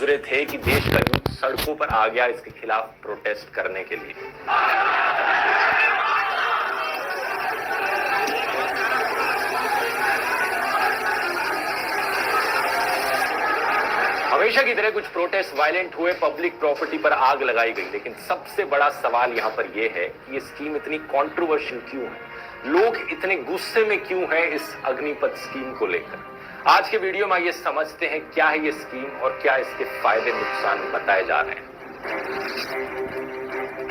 गुजरे थे कि देश का यूथ सड़कों पर आ गया इसके खिलाफ प्रोटेस्ट करने के लिए। हमेशा की तरह कुछ प्रोटेस्ट वायलेंट हुए, पब्लिक प्रॉपर्टी पर आग लगाई गई, लेकिन सबसे बड़ा सवाल यहाँ पर यह है कि ये स्कीम इतनी कंट्रोवर्शियल क्यों है, लोग इतने गुस्से में क्यों हैं इस अग्निपथ स्कीम को लेकर। आज के वीडियो में आइए समझते हैं क्या है ये स्कीम और क्या इसके फायदे नुकसान बताए जा रहे हैं।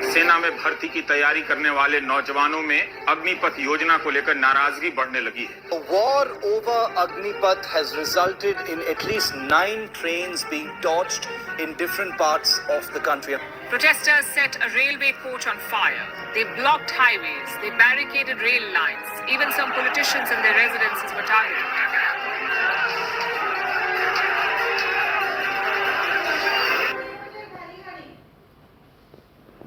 सेना में भर्ती की तैयारी करने वाले नौजवानों में अग्निपथ योजना को लेकर नाराजगी बढ़ने लगी है। A war over Agnipath has resulted in at least 9 trains being torched in different parts of the country. Protesters set a railway coach on fire. They blocked highways. They barricaded rail lines. Even some politicians and their residences were targeted.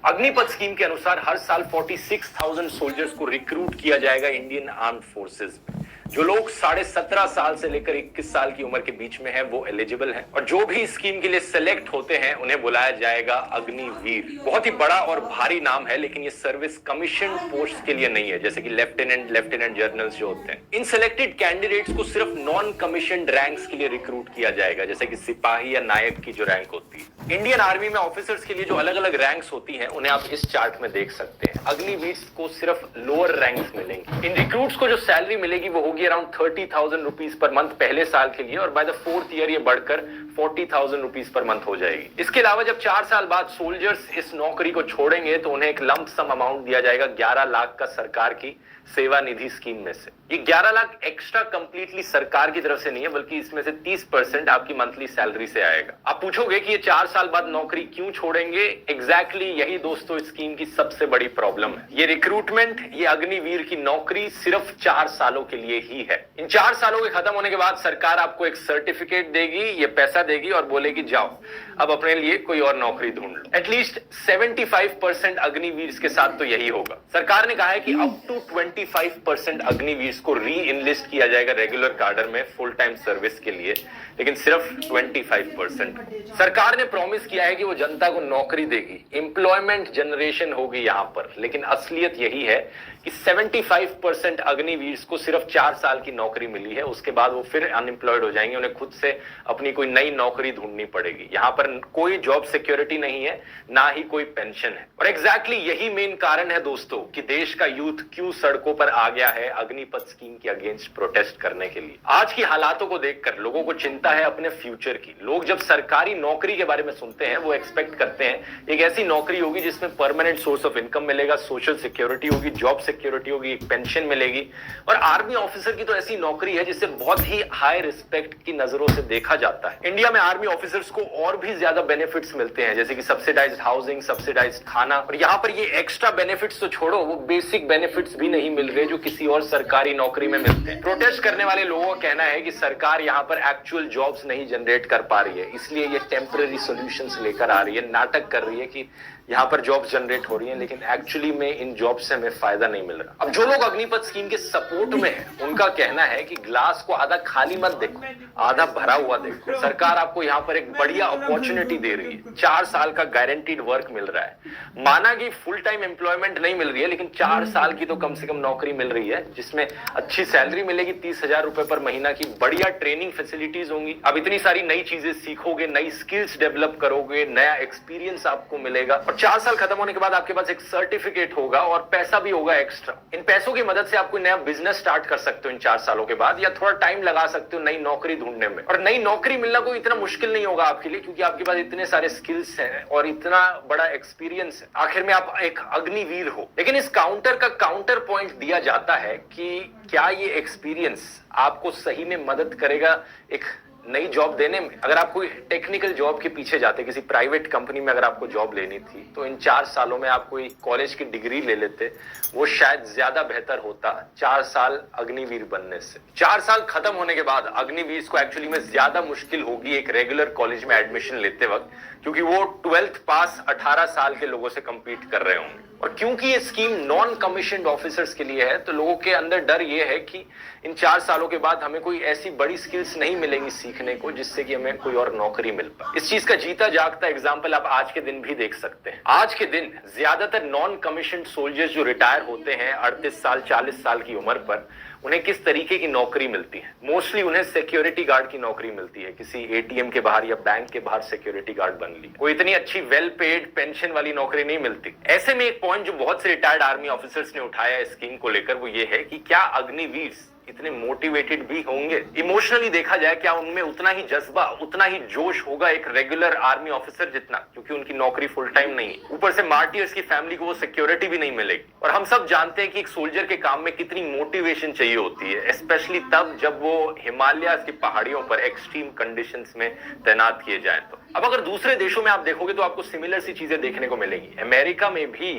Agnipath scheme के अनुसार हर साल 46,000 soldiers को recruit किया जाएगा Indian armed forces में। जो लोग 17.5 साल से लेकर 21 साल की उम्र के बीच में हैं वो एलिजिबल हैं, और जो भी स्कीम के लिए सिलेक्ट होते हैं उन्हें बुलाया जाएगा अग्निवीर। बहुत ही बड़ा और भारी नाम है, लेकिन ये सर्विस कमीशन पोस्ट के लिए नहीं है, जैसे कि लेफ्टिनेंट जनरल्स जो होते हैं। इन सिलेक्टेड कैंडिडेट्स को सिर्फ नॉन कमीशन रैंक्स के लिए रिक्रूट किया जाएगा, जैसे कि सिपाही या नायक की जो रैंक होती है। इंडियन आर्मी में ऑफिसर्स के लिए जो अलग अलग रैंक्स होती हैं उन्हें आप इस चार्ट में देख सकते हैं। अग्निवीर को सिर्फ लोअर रैंक्स मिलेंगे। इन रिक्रूट्स को जो सैलरी मिलेगी वो होगी अराउंड 30,000 रुपीज पर मंथ पहले साल के लिए, और बाय द 4th ईयर ये बढ़कर 40,000 रुपीज पर मंथ हो जाएगी। इसके अलावा जब 4 साल बाद सोल्जर्स इस नौकरी को छोड़ेंगे तो उन्हें एक लंप सम अमाउंट दिया जाएगा 11 लाख का सरकार की सेवा निधि स्कीम में से। ये 11 लाख एक्स्ट्रा कंप्लीटली सरकार की तरफ से नहीं है, बल्कि इसमें से 30% आपकी मंथली सैलरी से आएगा। आप पूछोगे कि ये 4 साल बाद नौकरी क्यों छोड़ेंगे? एग्जैक्टली यही दोस्तों इस स्कीम की सबसे बड़ी प्रॉब्लम है। ये रिक्रूटमेंट, ये अग्निवीर की नौकरी सिर्फ 4 सालों के लिए ही है। इन 4 सालों के खत्म होने के बाद सरकार आपको एक सर्टिफिकेट देगी, ये पैसा देगी और बोलेगी जाओ अब अपने लिए कोई और नौकरी ढूंढ लो। एटलीस्ट 75% अग्निवीर के साथ तो यही होगा। सरकार ने कहा है कि अप टू 25% अग्निवीर को री इनलिस्ट किया जाएगा रेगुलर कार्डर में फुल टाइम सर्विस के लिए, लेकिन सिर्फ 25%। सरकार ने प्रॉमिस किया है कि वो जनता को नौकरी देगी, एम्प्लॉयमेंट जनरेशन होगी यहां पर, लेकिन असलियत यही है कि 75% अग्निवीर को सिर्फ 4 साल की नौकरी मिली है। उसके बाद वो फिर अनएम्प्लॉयड हो जाएंगे, उन्हें खुद से अपनी कोई नई नौकरी ढूंढनी पड़ेगी। यहाँ पर कोई जॉब सिक्योरिटी नहीं है, ना ही कोई पेंशन है। और एग्जैक्टली यही मेन कारण है दोस्तों कि देश का यूथ क्यों सड़कों पर आ गया है अग्निपथ स्कीम के अगेंस्ट प्रोटेस्ट करने के लिए। आज की हालातों को देखकर लोगों को चिंता है अपने फ्यूचर की। लोग जब सरकारी नौकरी के बारे में सुनते हैं वो एक्सपेक्ट करते हैं एक ऐसी नौकरी होगी जिसमें परमानेंट सोर्स ऑफ इनकम मिलेगा, सोशल सिक्योरिटी होगी, जॉब सिक्योरिटी होगी, एक पेंशन मिलेगी। और आर्मी ऑफिसर की तो ऐसी नौकरी है जिसे बहुत ही हाई रिस्पेक्ट की नजरों से देखा जाता है। इंडिया में आर्मी ऑफिसर्स को और भी ज्यादा बेनिफिट्स मिलते हैं, जैसे कि सब्सिडाइज्ड हाउसिंग, सब्सिडाइज्ड खाना। और यहाँ पर ये एक्स्ट्रा बेनिफिट्स तो छोड़ो, वो बेसिक बेनिफिट्स भी नहीं मिल रहे जो किसी और सरकारी नौकरी में मिलते हैं। प्रोटेस्ट करने वाले लोगों का कहना है कि सरकार यहाँ पर एक्चुअल जॉब्स नहीं जनरेट कर पा रही है, इसलिए ये टेम्पररी सॉल्यूशंस लेकर आ रही है, नाटक कर रही है कि यहाँ पर जॉब्स जनरेट हो रही हैं, लेकिन एक्चुअली में इन जॉब से हमें फायदा नहीं मिल रहा। अब जो लोग अग्निपथ स्कीम के सपोर्ट में हैं, उनका कहना है कि ग्लास को आधा खाली मत देखो, आधा भरा हुआ देखो। सरकार आपको यहाँ पर एक बढ़िया अपॉर्चुनिटी दे रही है, 4 साल का गारंटीड वर्क मिल रहा है। माना कि फुल टाइम एम्प्लॉयमेंट नहीं मिल रही है, लेकिन 4 साल की तो कम से कम नौकरी मिल रही है, जिसमें अच्छी सैलरी मिलेगी, 30,000 रुपए पर महीना की, बढ़िया ट्रेनिंग फैसिलिटीज होंगी। अब इतनी सारी नई चीजें सीखोगे, नई स्किल्स डेवलप करोगे, नया एक्सपीरियंस आपको मिलेगा, और 4 साल खत्म होने के बाद आपके पास एक सर्टिफिकेट होगा और पैसा भी होगा एक्स्ट्रा। इन पैसों की मदद से आप कोई नया बिजनेस स्टार्ट कर सकते हो इन 4 सालों के बाद, या थोड़ा टाइम लगा सकते हो नई नौकरी ढूंढने में। और नई नौकरी मिलना कोई इतना मुश्किल नहीं होगा आपके लिए, क्योंकि आपके पास इतने सारे स्किल्स हैं और इतना बड़ा एक्सपीरियंस है। आखिर में आप एक अग्निवीर हो। लेकिन इस काउंटर का काउंटर पॉइंट दिया जाता है कि क्या ये एक्सपीरियंस आपको सही में मदद करेगा एक नई जॉब देने में। अगर आप कोई टेक्निकल जॉब के पीछे जाते, किसी प्राइवेट कंपनी में अगर आपको जॉब लेनी थी, तो इन 4 सालों में आप कोई कॉलेज की डिग्री ले लेते, वो शायद ज्यादा बेहतर होता 4 साल अग्निवीर बनने से। 4 साल खत्म होने के बाद अग्निवीर को एक्चुअली में ज्यादा मुश्किल होगी एक रेगुलर कॉलेज में एडमिशन लेते वक्त, क्योंकि वो 12th पास 18 साल के लोगों से कंपीट कर रहे होंगे। और क्योंकि ये स्कीम नॉन कमीशन्ड ऑफिसर्स के लिए है, तो लोगों के अंदर डर ये है कि इन 4 सालों के बाद हमें कोई ऐसी बड़ी स्किल्स नहीं मिलेंगी सीखने को जिससे कि हमें कोई और नौकरी मिल पाए। इस चीज का जीता जागता एग्जाम्पल आप आज के दिन भी देख सकते हैं। आज के दिन ज्यादातर नॉन कमीशन्ड सोल्जर्स जो रिटायर होते हैं 38 साल 40 साल की उम्र पर, उन्हें किस तरीके की नौकरी मिलती है? मोस्टली उन्हें सिक्योरिटी गार्ड की नौकरी मिलती है, किसी एटीएम के बाहर या बैंक के बाहर सिक्योरिटी गार्ड बन ली। कोई इतनी अच्छी वेल पेड पेंशन वाली नौकरी नहीं मिलती। ऐसे में एक पॉइंट जो बहुत से रिटायर्ड आर्मी ऑफिसर्स ने उठाया इस स्कीम को लेकर, वो ये है कि क्या अग्निवीर इतने मोटिवेटेड भी होंगे? इमोशनली देखा जाए, क्या उनमें उतना ही जज्बा, उतना ही जोश होगा एक रेगुलर आर्मी ऑफिसर जितना? क्योंकि उनकी नौकरी फुल टाइम नहीं है, ऊपर से मार्टियर्स की फैमिली को वो सिक्योरिटी भी नहीं मिलेगी। और हम सब जानते हैं कि एक सोल्जर के काम में कितनी मोटिवेशन चाहिए होती है, स्पेशली तब जब वो हिमालय की पहाड़ियों पर एक्सट्रीम कंडीशंस में तैनात किए जाए। तो अब अगर दूसरे देशों में आप देखोगे तो आपको सिमिलर सी चीजें देखने को मिलेंगी। अमेरिका में भी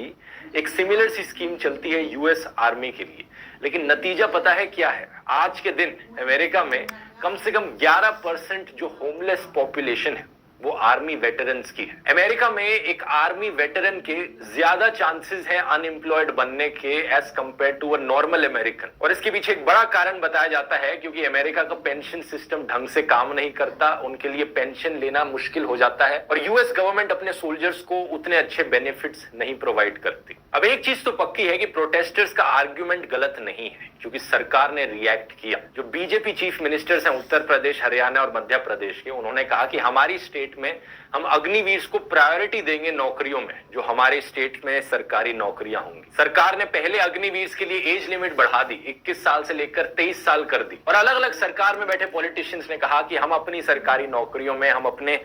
एक सिमिलर सी स्कीम चलती है यूएस आर्मी के लिए, लेकिन नतीजा पता है क्या है? आज के दिन अमेरिका में कम से कम 11% जो होमलेस पॉपुलेशन है वो आर्मी वेटरन्स की है। अमेरिका में एक आर्मी वेटरन के ज्यादा चांसेस हैं अनएम्प्लॉयड बनने के as compared to a normal American. और इसके पीछे एक बड़ा कारण बताया जाता है क्योंकि अमेरिका का पेंशन सिस्टम ढंग से काम नहीं करता, उनके लिए पेंशन लेना मुश्किल हो जाता है और यूएस गवर्नमेंट अपने सोल्जर्स को उतने अच्छे बेनिफिट्स नहीं प्रोवाइड करती। अब एक चीज तो पक्की है कि प्रोटेस्टर्स का आर्ग्यूमेंट गलत नहीं है क्योंकि सरकार ने रिएक्ट किया। जो बीजेपी चीफ मिनिस्टर्स हैं उत्तर प्रदेश, हरियाणा और मध्य प्रदेश के, उन्होंने कहा कि हमारी स्टेट में हम अग्निवीर को प्रायोरिटी देंगे नौकरियों में जो हमारे स्टेट में सरकारी नौकरियां होंगी। सरकार ने पहले अग्निवीर के लिए एज लिमिट बढ़ा दी, 21 साल से लेकर 23 साल कर दी। और अलग अलग सरकार में बैठे पॉलिटिशियंस ने कहा कि हम अपनी सरकारी नौकरियों में, हम अपने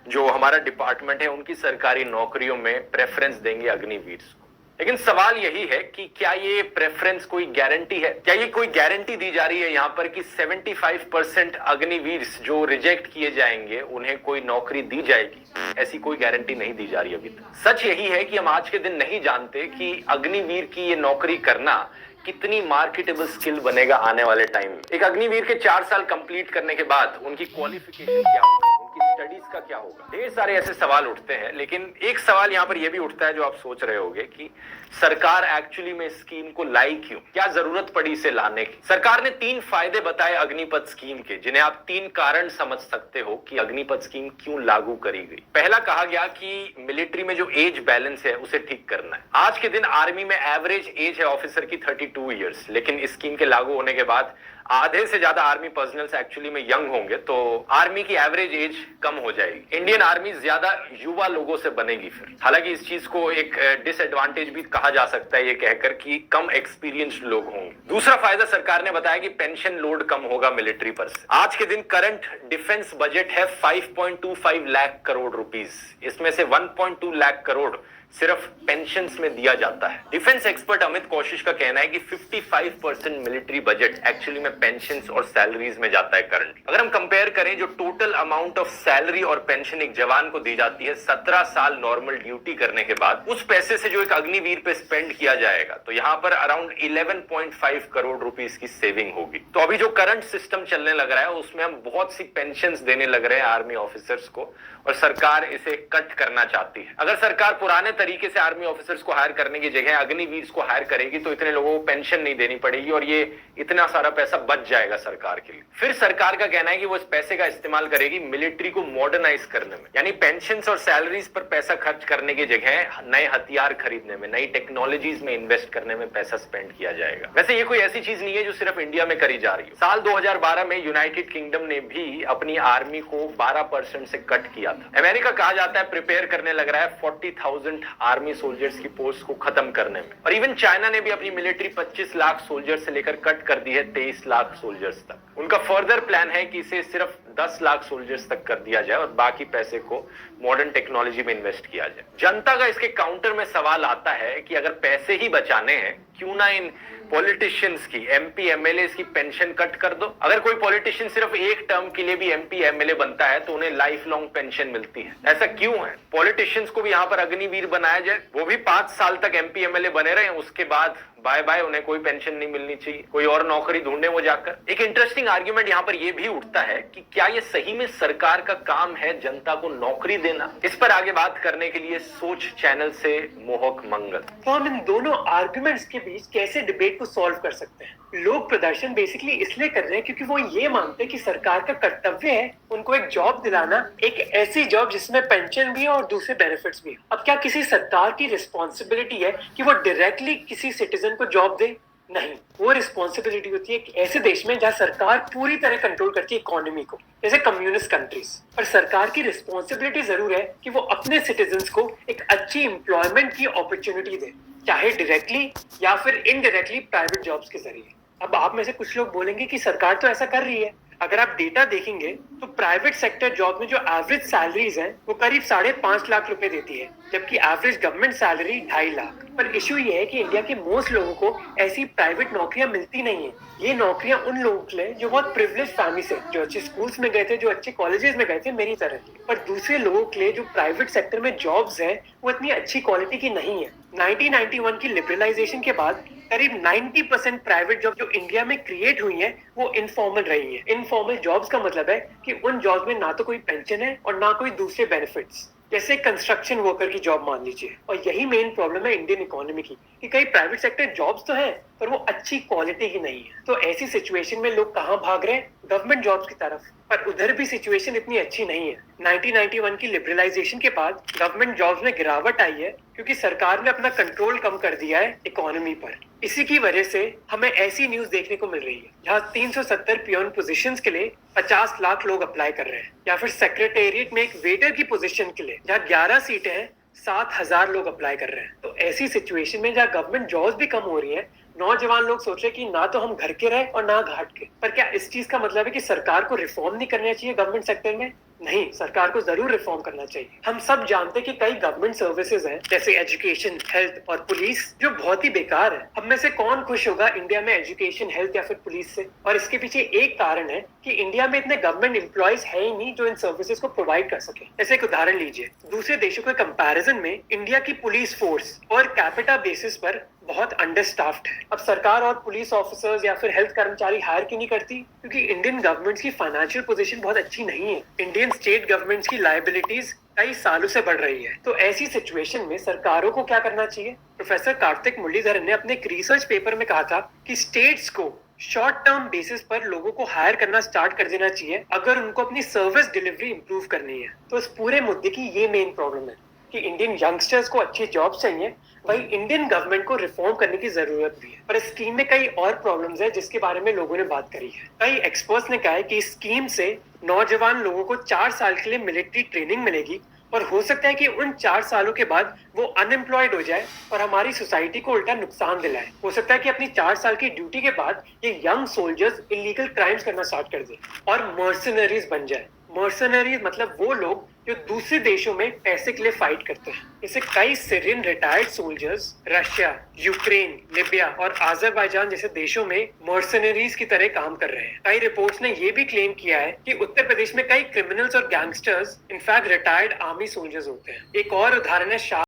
जो हमारा डिपार्टमेंट है उनकी सरकारी नौकरियों में प्रेफरेंस देंगे अग्निवीर को। लेकिन सवाल यही है कि क्या ये प्रेफरेंस कोई गारंटी है? क्या ये कोई गारंटी दी जा रही है यहाँ पर कि 75% अग्निवीर जो रिजेक्ट किए जाएंगे उन्हें कोई नौकरी दी जाएगी? ऐसी कोई गारंटी नहीं दी जा रही अभी तक। सच यही है कि हम आज के दिन नहीं जानते कि अग्निवीर की ये नौकरी करना कितनी मार्केटेबल स्किल बनेगा आने वाले टाइम में। एक अग्निवीर के 4 साल कंप्लीट करने के बाद उनकी क्वालिफिकेशन क्या होगी, उनकी स्टडीज का क्या होगा? ढेर सारे ऐसे सवाल उठते हैं। लेकिन एक सवाल यहाँ पर यह भी उठता है जो आप सोच रहे होंगे कि सरकार एक्चुअली में स्कीम को लाई क्यों? क्या जरूरत पड़ी इसे लाने की? सरकार ने 3 फायदे बताए अग्निपथ स्कीम के, जिन्हें आप 3 कारण समझ सकते हो कि अग्निपथ स्कीम क्यों लागू करी गई। पहला कहा गया कि मिलिट्री में जो एज बैलेंस है उसे ठीक करना है। आज के दिन आर्मी में एवरेज एज है ऑफिसर की 32 ईयर्स, लेकिन इस स्कीम के लागू होने के बाद आधे से ज्यादा आर्मी पर्सनल्स एक्चुअली में यंग होंगे, तो आर्मी की एवरेज एज कम हो जाएगी। इंडियन आर्मी ज्यादा युवा लोगों से बनेगी फिर। हालांकि इस चीज को एक डिसएडवांटेज भी कहा जा सकता है ये कहकर कि कम एक्सपीरियंस्ड लोग होंगे। दूसरा फायदा सरकार ने बताया कि पेंशन लोड कम होगा मिलिट्री पर से। आज के दिन करंट डिफेंस बजट है 5.25 लाख करोड़ रुपीस, इसमें से 1.2 लाख करोड़ सिर्फ पेंशन्स में दिया जाता है। डिफेंस एक्सपर्ट अमित कौशिक का कहना है कि 55% मिलिट्री बजट एक्चुअली में पेंशन्स और सैलरीज में जाता है करंट। अगर हम कंपेयर करें जो टोटल अमाउंट ऑफ सैलरी और पेंशन एक जवान को दी जाती है 17 साल नॉर्मल ड्यूटी करने के बाद, उस पैसे से जो एक अग्निवीर पे स्पेंड किया जाएगा तो यहाँ पर अराउंड 11.5 करोड़ रुपीस की सेविंग होगी। तो अभी जो करंट सिस्टम चलने लग रहा है उसमें हम बहुत सी पेंशन्स देने लग रहे हैं आर्मी ऑफिसर्स को और सरकार इसे कट करना चाहती है। अगर सरकार पुराने तरीके से आर्मी ऑफिसर्स को हायर करने की जगह अग्निवीर को हायर करेगी तो इतने लोगों को पेंशन नहीं देनी पड़ेगी और ये इतना सारा पैसा बच जाएगा सरकार के लिए। फिर सरकार का कहना है कि वो इस पैसे का इस्तेमाल करेगी मिलिट्री को मॉडर्नाइज करने में, यानी पेंशन और सैलरीज पर पैसा खर्च करने की जगह नए हथियार खरीदने में, नई टेक्नोलॉजीज में इन्वेस्ट करने में पैसा स्पेंड किया जाएगा। वैसे ये कोई ऐसी चीज नहीं है जो सिर्फ इंडिया में करी जा रही है। साल 2012 में यूनाइटेड किंगडम ने भी अपनी आर्मी को 12% से कट किया था। अमेरिका कहा जाता है प्रिपेयर करने लग रहा है 40,000 आर्मी सोल्जर्स की पोस्ट को खत्म करने में। और इवन चाइना ने भी अपनी मिलिट्री 25 लाख सोल्जर्स से लेकर कट कर दी है 23 लाख सोल्जर्स तक। उनका फर्दर प्लान है कि इसे सिर्फ 10 लाख सोल्जर्स तक कर दिया जाए और बाकी पैसे को मॉडर्न टेक्नोलॉजी में इन्वेस्ट किया जाए। जनता का इसके काउंटर में सवाल आता है कि अगर पैसे ही बचाने हैं क्यों ना इन पॉलिटिशियंस की, एमपी एमएलए की पेंशन कट कर दो। अगर कोई पॉलिटिशियन सिर्फ एक टर्म के लिए भी एमपी एमएलए बनता है तो उन्हें लाइफ लॉन्ग पेंशन मिलती है। ऐसा क्यों है? पॉलिटिशियंस को भी यहाँ पर अग्निवीर बनाया जाए, वो भी 5 साल तक एमपी एमएलए बने रहे, उसके बाद बाय बाय, उन्हें कोई पेंशन नहीं मिलनी चाहिए, कोई और नौकरी ढूंढे वो जाकर। एक इंटरेस्टिंग आर्ग्यूमेंट यहाँ पर यह भी उठता है कि क्या ये सही में सरकार का काम है जनता को नौकरी देना? इस पर आगे बात करने के लिए सोच चैनल से मोहक मंगल। तो हम इन दोनों आर्गुमेंट्स के बीच कैसे डिबेट को सॉल्व कर सकते हैं? लोग प्रदर्शन बेसिकली इसलिए कर रहे हैं क्योंकि वो ये मानते हैं कि सरकार का कर्तव्य है उनको एक जॉब दिलाना, एक ऐसी जॉब जिसमें पेंशन भी है और दूसरे बेनिफिट्स भी है। अब क्या किसी सरकार की रिस्पॉन्सिबिलिटी है कि वो डायरेक्टली किसी सिटीजन को जॉब दे? नहीं, वो रिस्पॉन्सिबिलिटी होती है ऐसे देश में जहाँ सरकार पूरी तरह कंट्रोल करती है इकोनॉमी को, जैसे कम्युनिस्ट कंट्रीज। पर सरकार की रिस्पॉन्सिबिलिटी जरूर है कि वो अपने सिटीजन्स को एक अच्छी एम्प्लॉयमेंट की अपॉर्चुनिटी दे, चाहे डायरेक्टली या फिर इनडायरेक्टली प्राइवेट जॉब्स के जरिए। अब आप में से कुछ लोग बोलेंगे कि सरकार तो ऐसा कर रही है। अगर आप डेटा देखेंगे तो प्राइवेट सेक्टर जॉब में जो एवरेज सैलरीज हैं वो करीब 5.5 लाख रुपए देती है, जबकि एवरेज गवर्नमेंट सैलरी 2.5 लाख। पर इशू ये है कि इंडिया के मोस्ट लोगों को ऐसी प्राइवेट नौकरियां मिलती नहीं है। ये नौकरियां उन लोगों के लिए जो बहुत प्रिविलेज फैमिली से, जो अच्छे स्कूल्स में गए थे, जो अच्छे कॉलेजेस में गए थे, मेरी तरह। पर दूसरे लोगों के लिए जो प्राइवेट सेक्टर में जॉब्स हैं वो इतनी अच्छी क्वालिटी की नहीं है। 1991 की लिबरलाइजेशन के बाद करीब 90% प्राइवेट जॉब जो इंडिया में क्रिएट हुई है वो इनफॉर्मल रही है। इनफॉर्मल जॉब्स का मतलब है कि उन जॉब्स में ना तो कोई पेंशन है और ना कोई दूसरे बेनिफिट्स, जैसे कंस्ट्रक्शन वर्कर की जॉब मान लीजिए। और यही मेन प्रॉब्लम है इंडियन इकोनॉमी की कि कई प्राइवेट सेक्टर जॉब्स तो हैं पर वो अच्छी क्वालिटी की नहीं है। तो ऐसी सिचुएशन में लोग कहाँ भाग रहे हैं? गवर्नमेंट जॉब्स की तरफ। पर उधर भी सिचुएशन इतनी अच्छी नहीं है। 1991 की लिबरलाइजेशन के बाद गवर्नमेंट जॉब्स में गिरावट आई है क्योंकि सरकार ने अपना कंट्रोल कम कर दिया है इकोनॉमी पर। इसी की वजह से हमें ऐसी न्यूज देखने को मिल रही है जहाँ 370 पियोन पोजीशंस के लिए 50 लाख लोग अप्लाई कर रहे हैं, या फिर सेक्रेटेरिएट में एक वेटर की पोजीशन के लिए जहाँ 11 सीटें हैं 7,000 लोग अप्लाई कर रहे हैं। तो ऐसी सिचुएशन में जहाँ गवर्नमेंट जॉब्स भी कम हो रही हैं, नौजवान लोग सोच रहे कि ना तो हम घर के रहे और ना घाट के। पर क्या इस चीज का मतलब है कि सरकार को रिफॉर्म नहीं करना चाहिए गवर्नमेंट सेक्टर में? नहीं, सरकार को जरूर रिफॉर्म करना चाहिए। हम सब जानते हैं कि कई गवर्नमेंट सर्विसेज हैं जैसे एजुकेशन, हेल्थ और पुलिस जो बहुत ही बेकार है। हम में से कौन खुश होगा इंडिया में एजुकेशन, हेल्थ या फिर पुलिस से? और इसके पीछे एक कारण है कि इंडिया में इतने गवर्नमेंट एम्प्लॉयज है ही नहीं जो इन सर्विसेज को प्रोवाइड कर सके। जैसे एक उदाहरण लीजिए, दूसरे देशों के कंपैरिजन में इंडिया की पुलिस फोर्स और कैपिटा बेसिस पर बहुत अंडरस्टाफ्ड है। अब सरकार और पुलिस ऑफिसर्स या फिर हेल्थ कर्मचारी हायर क्यों नहीं करती? क्योंकि इंडियन गवर्नमेंट्स की फाइनेंशियल पोजीशन बहुत अच्छी नहीं है। इंडियन स्टेट गवर्नमेंट्स की लायबिलिटीज कई सालों से बढ़ रही है। तो ऐसी सिचुएशन में सरकारों को क्या करना चाहिए? प्रोफेसर कार्तिक मुरलीधरन ने अपने एक रिसर्च पेपर में कहा था कि स्टेट्स को शॉर्ट टर्म बेसिस पर लोगों को हायर करना स्टार्ट कर देना चाहिए अगर उनको अपनी सर्विस डिलीवरी इंप्रूव करनी है। तो इस पूरे मुद्दे की ये मेन प्रॉब्लम है कि इंडियन यंगस्टर्स को अच्छी जॉब चाहिए, वही इंडियन गवर्नमेंट को रिफॉर्म करने की जरूरत भी है। पर इस स्कीम में कई और प्रॉब्लम्स है जिसके बारे में लोगों ने बात करी है। कई एक्सपर्ट्स ने कहा है कि इस स्कीम से नौजवान लोगों को 4 साल के लिए मिलिट्री ट्रेनिंग मिलेगी और हो सकता है कि उन 4 सालों के बाद वो अनएम्प्लॉयड हो जाए और हमारी सोसाइटी को उल्टा नुकसान दिलाए। हो सकता है कि अपनी 4 साल की ड्यूटी के बाद ये यंग सोल्जर्स इलीगल क्राइम्स करना स्टार्ट कर दे और मर्सनरीज बन जाए। मर्सनरीज मतलब वो लोग जो दूसरे देशों में पैसे के लिए फाइट करते हैं। इससे कई Syrian retired soldiers Russia, Ukraine, Libya और अजरबैजान जैसे देशों में मर्सनरीज की तरह काम कर रहे हैं। कई रिपोर्ट्स ने ये भी क्लेम किया है कि उत्तर प्रदेश में कई क्रिमिनल्स और gangsters in fact retired army soldiers होते हैं। एक और उदाहरण है